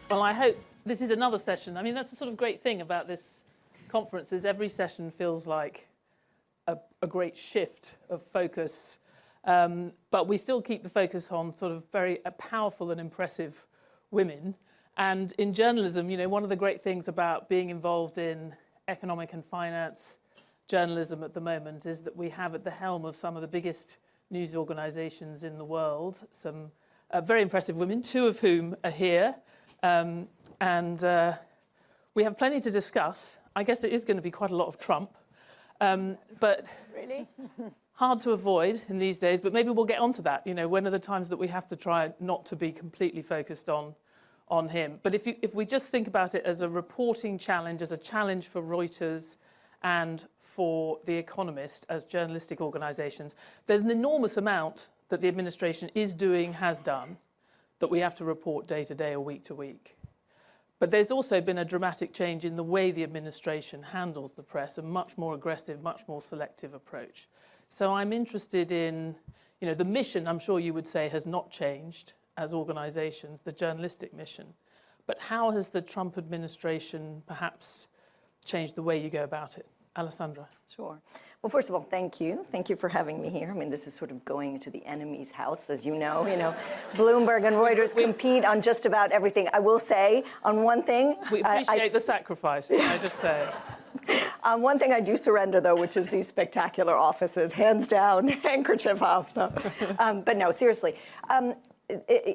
Well, I hope this is another session. I mean, that's the sort of great thing about this conference is every session feels like a great shift of focus, but we still keep the focus on sort of very powerful and impressive women. And in journalism, you know, one of the great things about being involved in economic and finance journalism at the moment is that we have at the helm of some of the biggest news organizations in the world some very impressive women, two of whom are here. We have plenty to discuss. I guess it is going to be quite a lot of Trump, but really hard to avoid in these days. But maybe we'll get onto that. You know, when are the times that we have to try not to be completely focused on him? But if we just think about it as a reporting challenge, as a challenge for Reuters and for The Economist as journalistic organizations, there's an enormous amount that the administration is doing, has done, that we have to report day to day or week to week. But there's also been a dramatic change in the way the administration handles the press, a much more aggressive, much more selective approach. So I'm interested in, you know, the mission, I'm sure you would say, has not changed as organizations, the journalistic mission. But how has the Trump administration perhaps changed the way you go about it? Alessandra. Sure. Well, first of all, thank you. Thank you for having me here. I mean, this is sort of going into the enemy's house, as you know. Bloomberg and Reuters compete on just about everything. I will say on one thing. We appreciate the sacrifice, I just say. One thing I do surrender, though, which is these spectacular offices, hands down, handkerchief off. So. But no, seriously.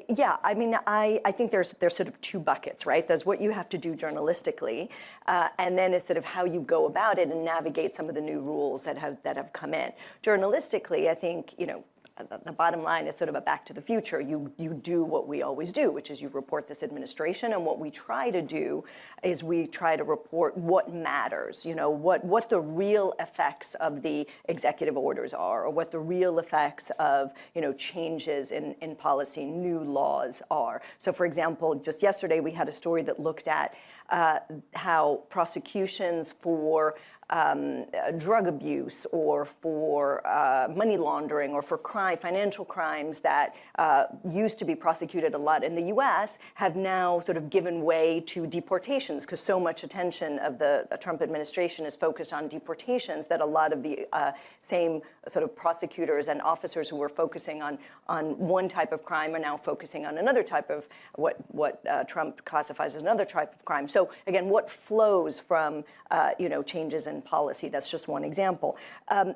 Yeah, I mean, I think there's sort of two buckets, right? There's what you have to do journalistically, and then it's sort of how you go about it and navigate some of the new rules that have come in. Journalistically, I think, you know, the bottom line is sort of a back to the future. You do what we always do, which is you report this administration, and what we try to do is we try to report what matters, you know, what the real effects of the executive orders are, or what the real effects of, you know, changes in policy, new laws are. So, for example, just yesterday we had a story that looked at how prosecutions for drug abuse or for money laundering or for financial crimes that used to be prosecuted a lot in the US have now sort of given way to deportations, because so much attention of the Trump administration is focused on deportations that a lot of the same sort of prosecutors and officers who were focusing on one type of crime are now focusing on another type of what Trump classifies as another type of crime. So again, what flows from you know, changes in policy? That's just one example.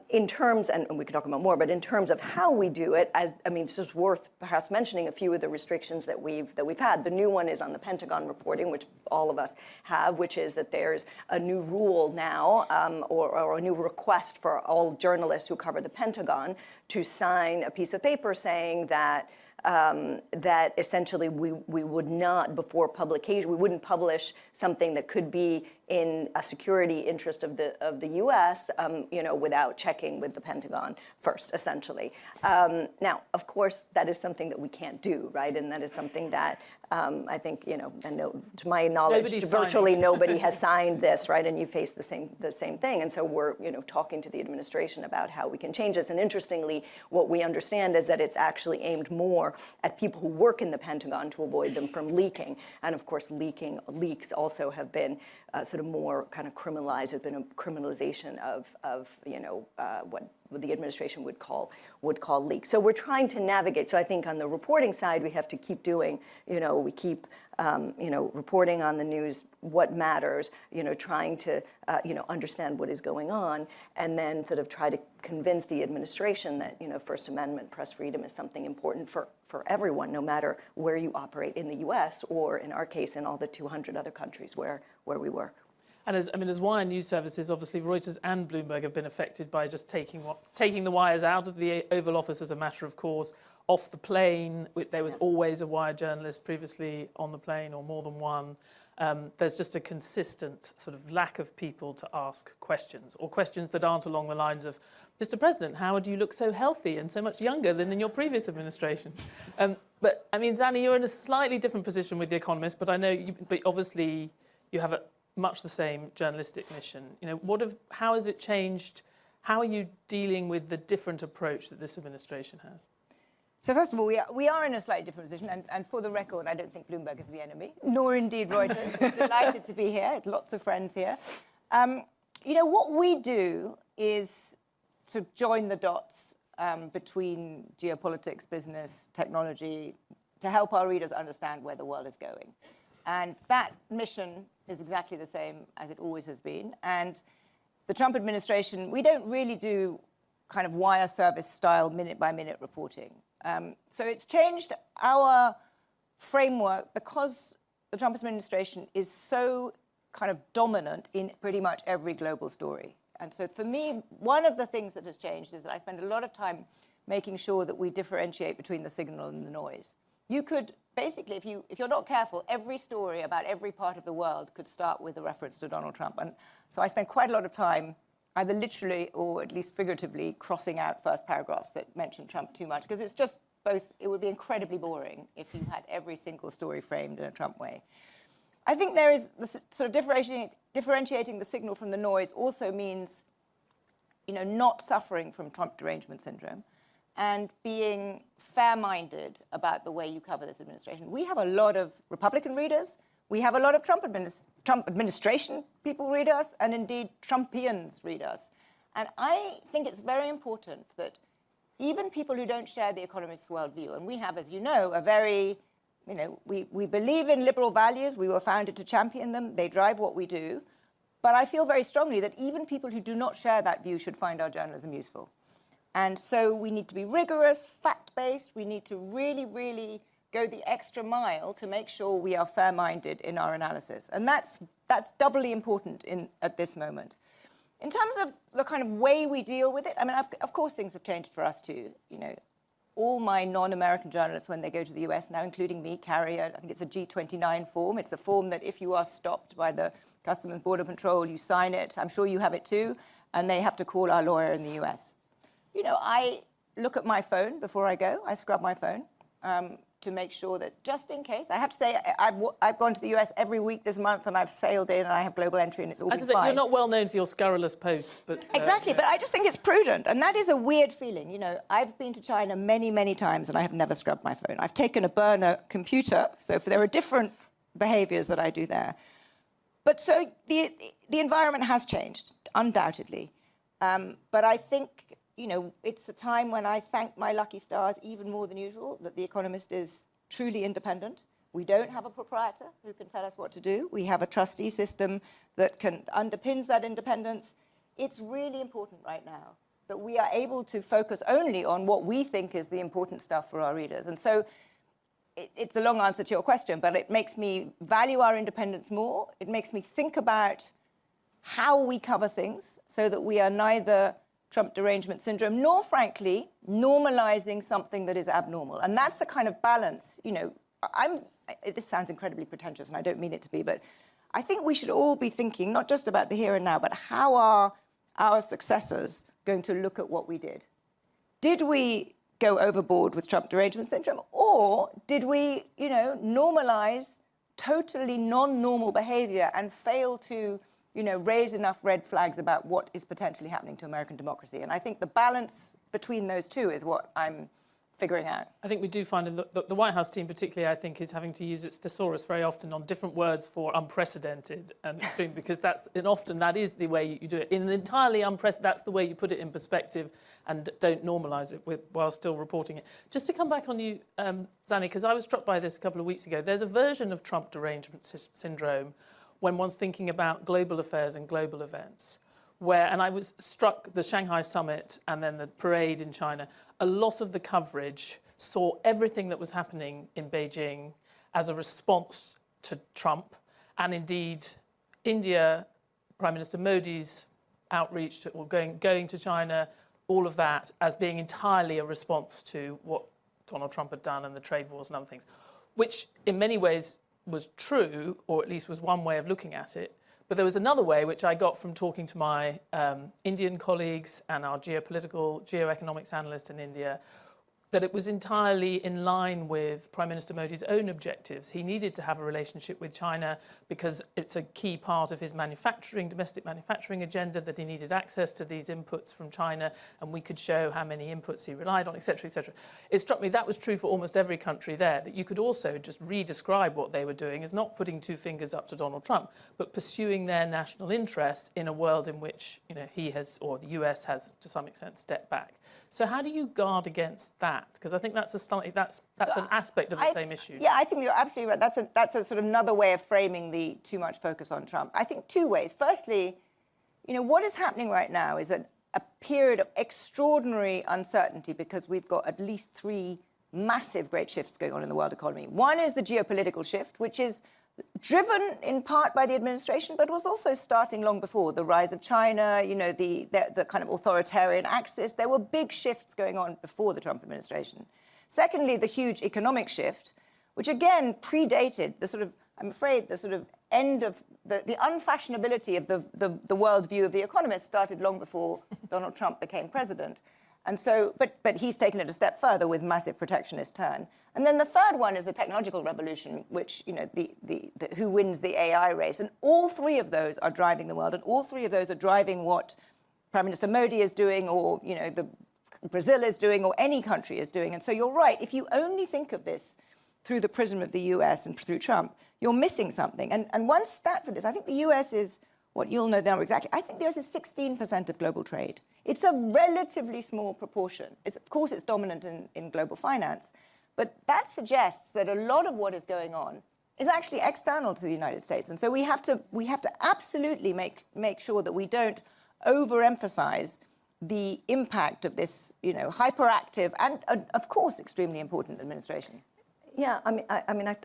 In terms, and we can talk about more, but in terms of how we do it, I mean, it's just worth perhaps mentioning a few of the restrictions that we've had. The new one is on the Pentagon reporting, which all of us have, which is that there's a new rule now, or a new request for all journalists who cover the Pentagon to sign a piece of paper saying that that essentially we would not, before publication, we wouldn't publish something that could be in a security interest of the U.S., you know, without checking with the Pentagon first, essentially. Now, of course, that is something that we can't do, right? And that is something that I think, you know, and to my knowledge, virtually nobody has signed this, right? And you face the same thing. And so we're, you know, talking to the administration about how we can change this. And interestingly, what we understand is that it's actually aimed more at people who work in the Pentagon to avoid them from leaking. And of course, leaks also have been sort of more kind of criminalized. There's been a criminalization of you know, what the administration would call leaks. So we're trying to navigate. So I think on the reporting side, we have to keep doing, you know, we keep, you know, reporting on the news, what matters, you know, trying to, you know, understand what is going on, and then sort of try to convince the administration that, you know, First Amendment press freedom is something important for everyone, no matter where you operate in the U.S. or, in our case, in all the 200 other countries where we work. And as wire news services, obviously Reuters and Bloomberg have been affected by just taking the wires out of the Oval Office as a matter of course, off the plane. There was always a wire journalist previously on the plane, or more than one. There's just a consistent sort of lack of people to ask questions, or questions that aren't along the lines of, Mr. President, how do you look so healthy and so much younger than in your previous administration? But I mean, Zanny, you're in a slightly different position with The Economist, but I know but obviously you have much the same journalistic mission. You know, how has it changed? How are you dealing with the different approach that this administration has? So first of all, we are in a slightly different position, and for the record, I don't think Bloomberg is the enemy, nor indeed Reuters. We're delighted to be here. Lots of friends here. You know, what we do is to join the dots between geopolitics, business, technology, to help our readers understand where the world is going. And that mission is exactly the same as it always has been. And the Trump administration, we don't really do kind of wire service style minute-by-minute reporting. So it's changed our framework because the Trump administration is so kind of dominant in pretty much every global story. And so for me, one of the things that has changed is that I spend a lot of time making sure that we differentiate between the signal and the noise. You could basically, if you're not careful, every story about every part of the world could start with a reference to Donald Trump. And so I spend quite a lot of time either literally or at least figuratively crossing out first paragraphs that mention Trump too much, because it's just both, it would be incredibly boring if you had every single story framed in a Trump way. I think there is the sort of differentiating the signal from the noise also means, you know, not suffering from Trump derangement syndrome and being fair-minded about the way you cover this administration. We have a lot of Republican readers. We have a lot of Trump administration people read us, and indeed Trumpians read us. And I think it's very important that even people who don't share the Economist's worldview, and we have, as you know, a very, you know, we believe in liberal values. We were founded to champion them. They drive what we do. But I feel very strongly that even people who do not share that view should find our journalism useful. And so we need to be rigorous, fact-based. We need to really, really go the extra mile to make sure we are fair-minded in our analysis. And that's doubly important at this moment. In terms of the kind of way we deal with it, I mean, of course things have changed for us too. You know, all my non-American journalists, when they go to the US now, including me, carry I think it's a G29 form. It's a form that if you are stopped by the Customs and Border Patrol, you sign it. I'm sure you have it too. And they have to call our lawyer in the US. You know, I look at my phone before I go. I scrub my phone to make sure that just in case. I have to say, I've gone to the US every week this month, and I've sailed in, and I have global entry, and it's all been fine. You're not well known for your scurrilous posts, but... Exactly, yeah. But I just think it's prudent, and that is a weird feeling. You know, I've been to China many, many times, and I have never scrubbed my phone. I've taken a burner computer, so there are different behaviors that I do there. But so the environment has changed, undoubtedly. But I think, you know, it's a time when I thank my lucky stars even more than usual that The Economist is truly independent. We don't have a proprietor who can tell us what to do. We have a trustee system that underpins that independence. It's really important right now that we are able to focus only on what we think is the important stuff for our readers. And so it's a long answer to your question, but it makes me value our independence more. It makes me think about how we cover things so that we are neither Trump derangement syndrome, nor, frankly, normalizing something that is abnormal. And that's a kind of balance. You know, this sounds incredibly pretentious, and I don't mean it to be, but I think we should all be thinking not just about the here and now, but how are our successors going to look at what we did? Did we go overboard with Trump derangement syndrome, or did we, you know, normalize totally non-normal behavior and fail to, you know, raise enough red flags about what is potentially happening to American democracy? And I think the balance between those two is what I'm figuring out. I think we do find in the White House team particularly, I think, is having to use its thesaurus very often on different words for unprecedented and extreme, because often that is the way you do it. In an entirely unprecedented, that's the way you put it in perspective and don't normalize it while still reporting it. Just to come back on you, Zanny, because I was struck by this a couple of weeks ago. There's a version of Trump derangement syndrome when one's thinking about global affairs and global events, and I was struck, the Shanghai summit and then the parade in China, a lot of the coverage saw everything that was happening in Beijing as a response to Trump, and indeed India, Prime Minister Modi's outreach or going to China, all of that as being entirely a response to what Donald Trump had done and the trade wars and other things, which in many ways was true, or at least was one way of looking at it. But there was another way, which I got from talking to my Indian colleagues and our geoeconomics analyst in India, that it was entirely in line with Prime Minister Modi's own objectives. He needed to have a relationship with China because it's a key part of his domestic manufacturing agenda, that he needed access to these inputs from China, and we could show how many inputs he relied on, et cetera, et cetera. It struck me that was true for almost every country there, that you could also just re-describe what they were doing as not putting two fingers up to Donald Trump, but pursuing their national interests in a world in which, you know, he has, or the US has to some extent, stepped back. So how do you guard against that? Because I think that's an aspect of the same issue. Yeah, I think you're absolutely right. That's a sort of another way of framing the too much focus on Trump. I think two ways. Firstly, you know, what is happening right now is a period of extraordinary uncertainty because we've got at least three massive great shifts going on in the world economy. One is the geopolitical shift, which is driven in part by the administration, but was also starting long before. The rise of China, you know, the kind of authoritarian axis. There were big shifts going on before the Trump administration. Secondly, the huge economic shift, which again predated the sort of, I'm afraid, the sort of end of the unfashionability of the worldview of The Economist started long before Donald Trump became president. And so, but he's taken it a step further with massive protectionist turn. And then the third one is the technological revolution, which, you know, the who wins the AI race. And all three of those are driving the world, and all three of those are driving what Prime Minister Modi is doing, or, you know, Brazil is doing, or any country is doing. And so you're right, if you only think of this through the prism of the US and through Trump, you're missing something. And one stat for this, I think the US is, what you'll know the number exactly, I think the US is 16% of global trade. It's a relatively small proportion. Of course, it's dominant in global finance, but that suggests that a lot of what is going on is actually external to the United States. And so we have to absolutely make sure that we don't overemphasize the impact of this, you know, hyperactive and, of course, extremely important administration. Yeah,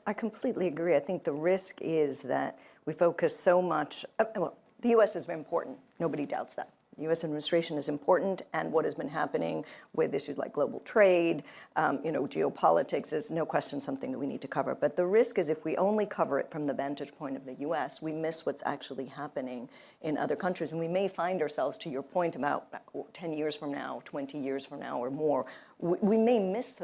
I completely agree. I think the risk is that we focus so much. Well, the U.S. is very important. Nobody doubts that. The U.S. administration is important, and what has been happening with issues like global trade, you know, geopolitics is no question something that we need to cover. But the risk is if we only cover it from the vantage point of the U.S., we miss what's actually happening in other countries. And we may find ourselves, to your point about 10 years from now, 20 years from now or more, we may miss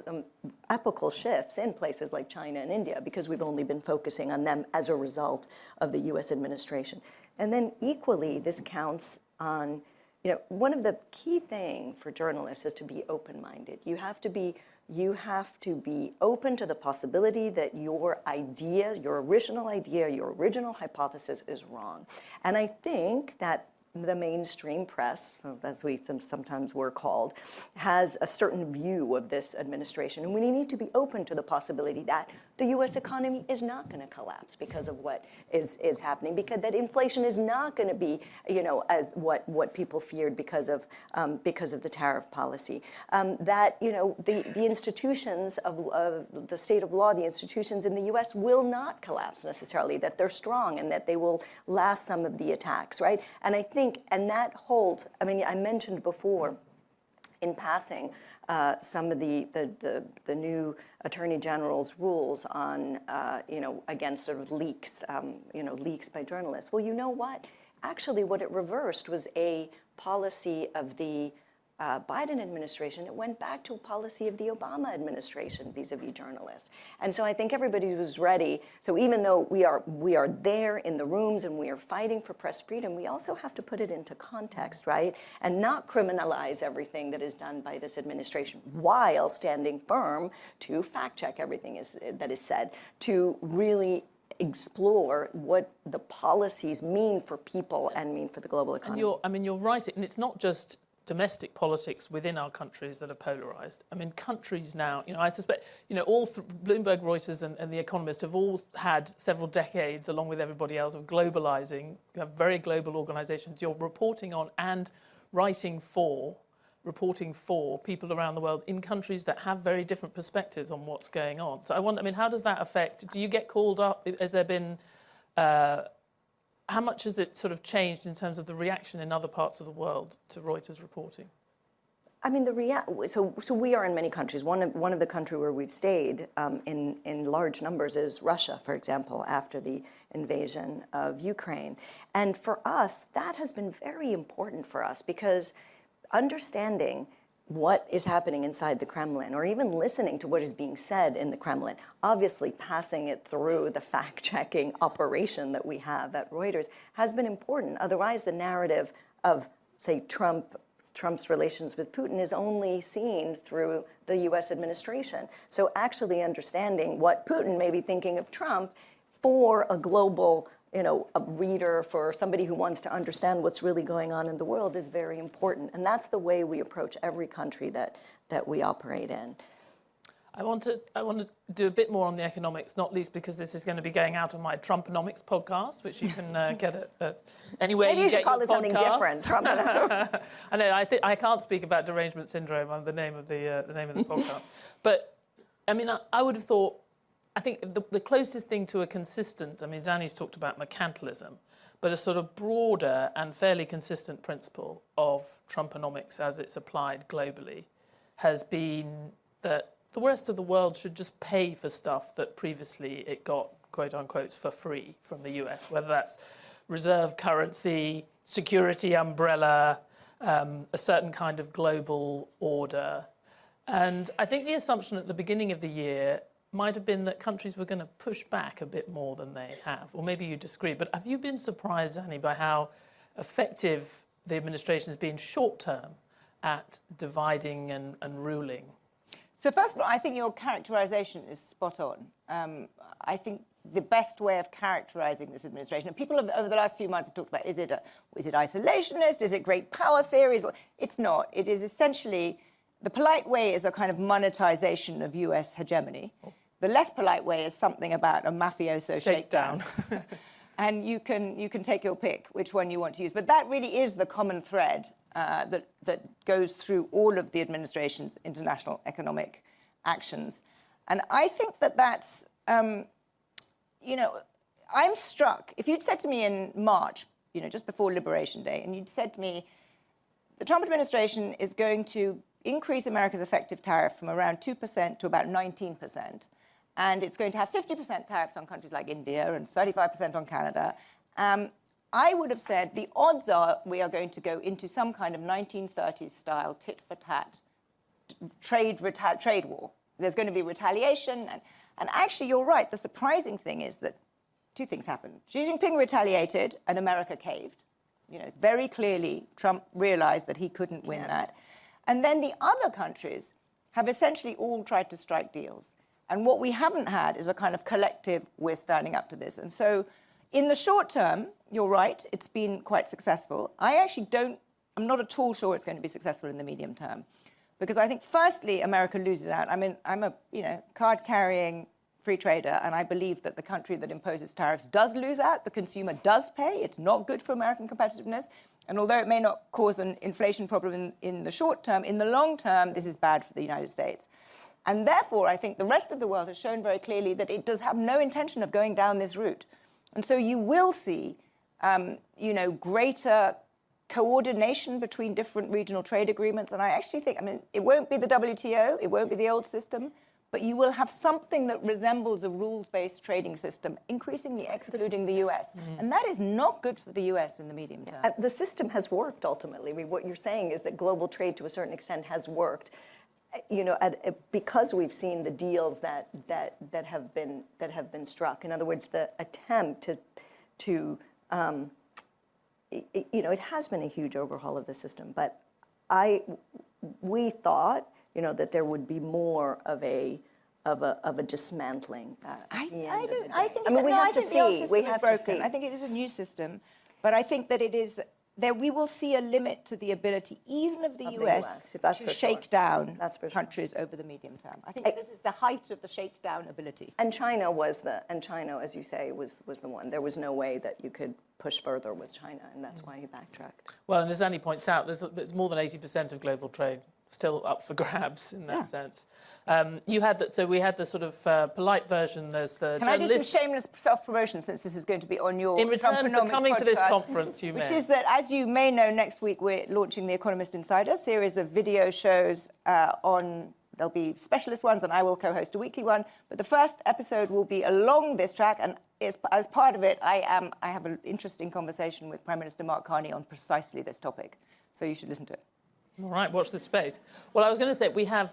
epochal shifts in places like China and India because we've only been focusing on them as a result of the U.S. administration. And then equally, this counts on, you know, one of the key things for journalists is to be open-minded. You have to be open to the possibility that your idea, your original hypothesis is wrong. And I think that the mainstream press, as we sometimes were called, has a certain view of this administration. And we need to be open to the possibility that the U.S. economy is not going to collapse because of what is happening, because that inflation is not going to be, you know, as what people feared because of the tariff policy. That, you know, the institutions of the state of law, the institutions in the U.S. will not collapse necessarily, that they're strong and that they will last some of the attacks, right? And I think, and that holds, I mean, I mentioned before in passing some of the new Attorney General's rules on, you know, against sort of leaks, you know, leaks by journalists. Well, you know what? Actually, what it reversed was a policy of the Biden administration. It went back to a policy of the Obama administration vis-a-vis journalists. And so I think everybody was ready. So even though we are there in the rooms and we are fighting for press freedom, we also have to put it into context, right? And not criminalize everything that is done by this administration while standing firm to fact check everything that is said, to really explore what the policies mean for people and mean for the global economy. And you're right, and it's not just domestic politics within our countries that are polarized. I mean, countries now, you know, I suspect, you know, Bloomberg, Reuters and The Economist have all had several decades, along with everybody else, of globalizing. You have very global organizations. You're reporting on and reporting for people around the world in countries that have very different perspectives on what's going on. So I wonder, I mean, how does that affect, do you get called up? Has there been, how much has it sort of changed in terms of the reaction in other parts of the world to Reuters reporting? I mean, so we are in many countries. One of the countries where we've stayed in large numbers is Russia, for example, after the invasion of Ukraine. And for us, that has been very important for us because understanding what is happening inside the Kremlin, or even listening to what is being said in the Kremlin, obviously passing it through the fact-checking operation that we have at Reuters has been important. Otherwise, the narrative of, say, Trump's relations with Putin is only seen through the US administration. So actually understanding what Putin may be thinking of Trump for a global, a reader, for somebody who wants to understand what's really going on in the world is very important. And that's the way we approach every country that we operate in. I want to do a bit more on the economics, not least because this is going to be going out on my Trumponomics podcast, which you can get at anywhere. Maybe you should call it something different. I know. I can't speak about derangement syndrome on the name of the podcast. But I mean, I would have thought. I think the closest thing to a consistent. I mean, Zanny's talked about mercantilism, but a sort of broader and fairly consistent principle of Trumponomics as it's applied globally has been that the rest of the world should just pay for stuff that previously it got, quote unquote, for free from the US, whether that's reserve currency, security umbrella, a certain kind of global order. And I think the assumption at the beginning of the year might have been that countries were going to push back a bit more than they have. Or maybe you disagree. But have you been surprised, Zanny, by how effective the administration has been short-term at dividing and ruling? So first of all, I think your characterization is spot on. I think the best way of characterizing this administration, and people have, over the last few months have talked about, is it isolationist? Is it great power theories? It's not. It is essentially, the polite way is a kind of monetization of US hegemony. The less polite way is something about a mafioso shakedown. And you can take your pick, which one you want to use. But that really is the common thread that goes through all of the administration's international economic actions. And I think that's, I'm struck. If you'd said to me in March, just before Liberation Day, and you'd said to me, the Trump administration is going to increase America's effective tariff from around 2% to about 19%. And it's going to have 50% tariffs on countries like India and 35% on Canada. I would have said the odds are we are going to go into some kind of 1930s style tit-for-tat trade war. There's going to be retaliation. And actually, you're right. The surprising thing is that two things happened. Xi Jinping retaliated and America caved. Very clearly, Trump realized that he couldn't win that. And then the other countries have essentially all tried to strike deals. And what we haven't had is a kind of collective, we're standing up to this. And so in the short term, you're right, it's been quite successful. I'm not at all sure it's going to be successful in the medium term. Because I think, firstly, America loses out. I mean, I'm a card-carrying free trader, and I believe that the country that imposes tariffs does lose out. The consumer does pay. It's not good for American competitiveness. And although it may not cause an inflation problem in the short term, in the long term, this is bad for the United States. And therefore, I think the rest of the world has shown very clearly that it does have no intention of going down this route. And so you will see, greater coordination between different regional trade agreements. And I actually think, it won't be the WTO, it won't be the old system, but you will have something that resembles a rules-based trading system, increasingly excluding the US. And that is not good for the US in the medium term. The system has worked, ultimately. What you're saying is that global trade, to a certain extent, has worked. Because we've seen the deals that have been struck. In other words, the attempt it has been a huge overhaul of the system. But we thought, that there would be more of a dismantling. I think it is a new system, but I think that it is. We will see a limit to the ability, even of the US to shake down countries over the medium term. I think this is the height of the shakedown ability. And China, as you say, was the one. There was no way that you could push further with China, and that's why he backtracked. Well, and as Zanny points out, there's more than 80% of global trade still up for grabs in that sense. We had the sort of polite version. There's the Can I do some shameless self-promotion, since this is going to be on your in return for coming to this conference, you may. Which is that, as you may know, next week we're launching the Economist Insider, series of video shows there'll be specialist ones, and I will co-host a weekly one. But the first episode will be along this track, and as part of it, I have an interesting conversation with Prime Minister Mark Carney on precisely this topic. So you should listen to it. All right, watch this space. Well, I was going to say, we have,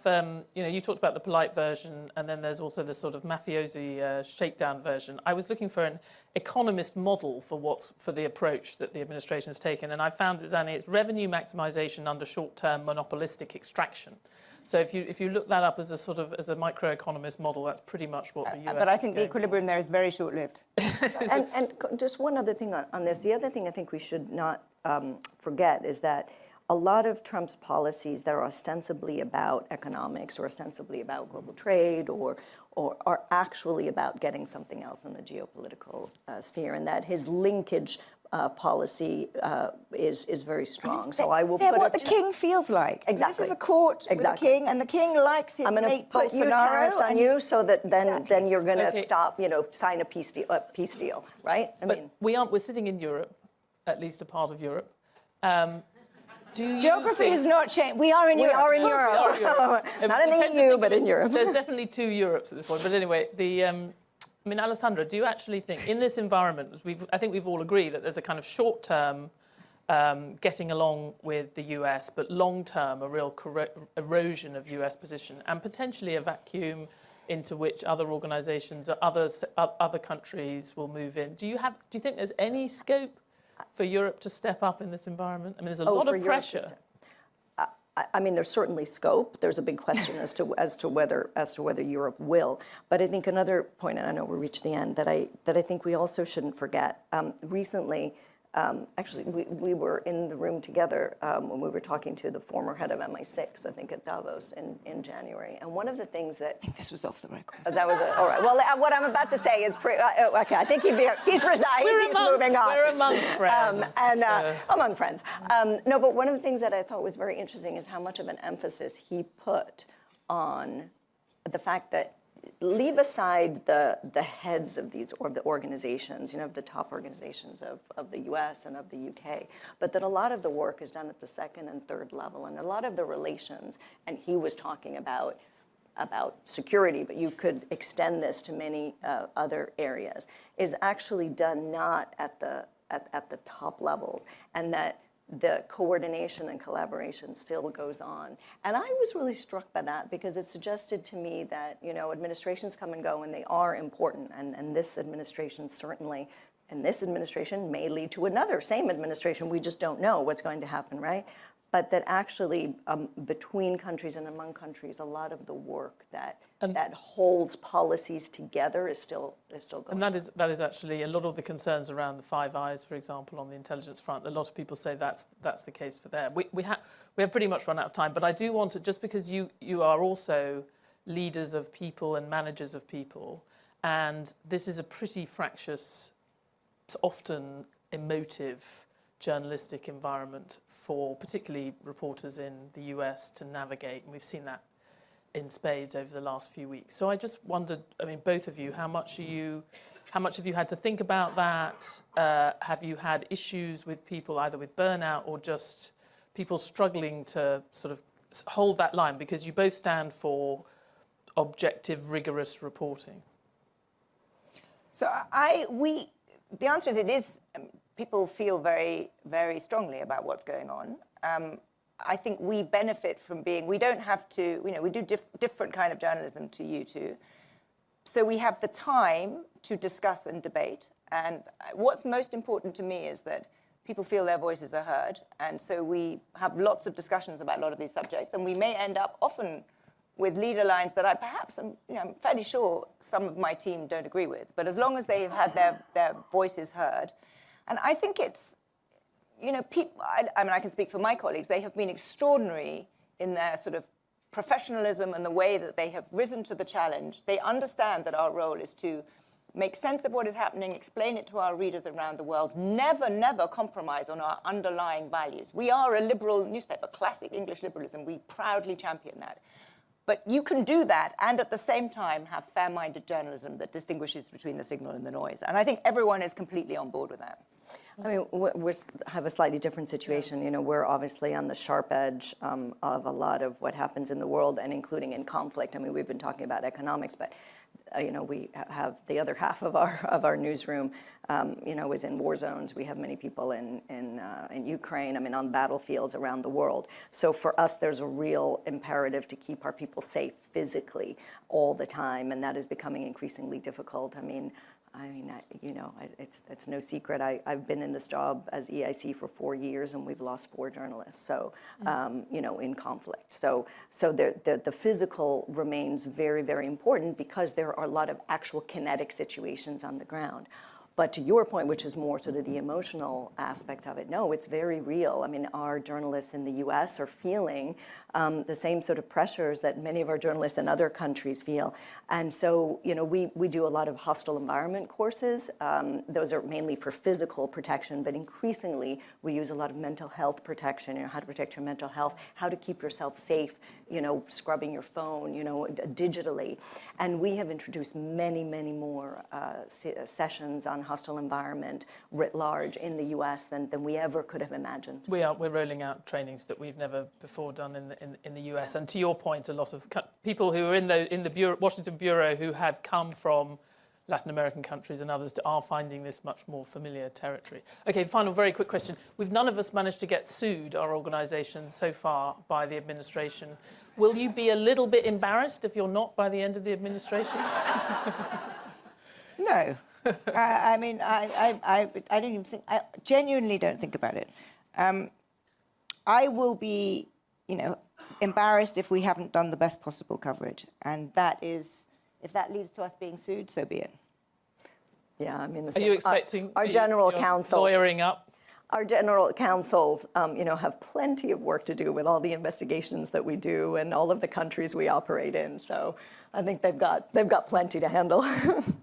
you talked about the polite version, and then there's also the sort of mafiosi shakedown version. I was looking for an economist model for the approach that the administration has taken, and I found, Zanny, it's revenue maximization under short-term monopolistic extraction. So if you look that up as a microeconomist model, that's pretty much what the US But I think the going equilibrium there is very short-lived. And just one other thing on this. The other thing I think we should not forget is that a lot of Trump's policies that are ostensibly about economics or ostensibly about global trade or are actually about getting something else in the geopolitical sphere, and that his linkage policy is very strong. So I will put what the king feels like. Exactly. This is a court with the king, and the king likes his I'm going mate to put you tariffs on you so that then you're going to stop, sign a peace deal, right? We're sitting in Europe, at least a part of Europe. Geography has not changed. We are in Europe. We are in Europe. Not in the EU, but in Europe. There's definitely two Europes at this point. But anyway, Alessandra, do you actually think, in this environment, I think we've all agreed that there's a kind of short-term getting along with the US, but long-term a real erosion of US position and potentially a vacuum into which other organisations or other countries will move in. Do you think there's any scope for Europe to step up in this environment? There's a lot of pressure. There's certainly scope. There's a big question as to whether Europe will. But I think another point, and I know we're reaching the end, that I think we also shouldn't forget. Recently, actually, we were in the room together when we were talking to the former head of MI6, I think at Davos in January. And one of the things that... I think this was off the record. That was all right. Well, what I'm about to say is okay. I think he's resigned. He's moving on. We're among friends. Among friends. No, but one of the things that I thought was very interesting is how much of an emphasis he put on the fact that leave aside the heads of the organizations, of the top organizations of the US and of the UK, but that a lot of the work is done at the second and third level, and a lot of the relations, and he was talking about security, but you could extend this to many other areas, is actually done not at the top levels, and that the coordination and collaboration still goes on. And I was really struck by that because it suggested to me that, administrations come and go and they are important. And this administration certainly, and this administration may lead to another same administration. We just don't know what's going to happen, right? But that actually between countries and among countries, a lot of the work that holds policies together is still going on. And that is actually a lot of the concerns around the Five Eyes, for example, on the intelligence front. A lot of people say that's the case for them. We have pretty much run out of time, but I do want to, just because you are also leaders of people and managers of people, and this is a pretty fractious, often emotive journalistic environment for particularly reporters in the US to navigate, and we've seen that in spades over the last few weeks. So I just wondered, both of you, how much have you had to think about that? Have you had issues with people either with burnout or just people struggling to sort of hold that line? Because you both stand for objective, rigorous reporting. So the answer is it is. People feel very, very strongly about what's going on. I think we benefit from we don't have to, we do different kind of journalism to you two. So we have the time to discuss and debate. And what's most important to me is that people feel their voices are heard. And so we have lots of discussions about a lot of these subjects. And we may end up often with leader lines that I'm fairly sure some of my team don't agree with. But as long as they've had their voices heard, and I think it's, people, I can speak for my colleagues, they have been extraordinary in their sort of professionalism and the way that they have risen to the challenge. They understand that our role is to make sense of what is happening, explain it to our readers around the world, never compromise on our underlying values. We are a liberal newspaper, classic English liberalism. We proudly champion that. But you can do that and at the same time have fair-minded journalism that distinguishes between the signal and the noise. And I think everyone is completely on board with that. We have a slightly different situation. We're obviously on the sharp edge of a lot of what happens in the world, and including in conflict. We've been talking about economics, but we have the other half of our newsroom, is in war zones. We have many people in Ukraine, on battlefields around the world. So for us, there's a real imperative to keep our people safe physically all the time, and that is becoming increasingly difficult. It's no secret. I've been in this job as EIC for 4 years, and we've lost 4 journalists. So, in conflict. So the physical remains very, very important because there are a lot of actual kinetic situations on the ground. But to your point, which is more sort of the emotional aspect of it, no, it's very real. Our journalists in the US are feeling the same sort of pressures that many of our journalists in other countries feel. And so, we do a lot of hostile environment courses. Those are mainly for physical protection, but increasingly we use a lot of mental health protection, how to protect your mental health, how to keep yourself safe, scrubbing your phone, digitally. And we have introduced many, many more sessions on hostile environment writ large in the US than we ever could have imagined. We're rolling out trainings that we've never before done in the US. And to your point, a lot of people who are in the Washington bureau who have come from Latin American countries and others are finding this much more familiar territory. Okay, final very quick question. None of us managed to get sued, our organisation, so far by the administration. Will you be a little bit embarrassed if you're not by the end of the administration? No. I don't even think, I genuinely don't think about it. I will be, embarrassed if we haven't done the best possible coverage. And that is, if that leads to us being sued, so be it. Yeah, Are you expecting our general counsel lawyering up? Our general counsels, have plenty of work to do with all the investigations that we do and all of the countries we operate in. So I think they've got plenty to handle.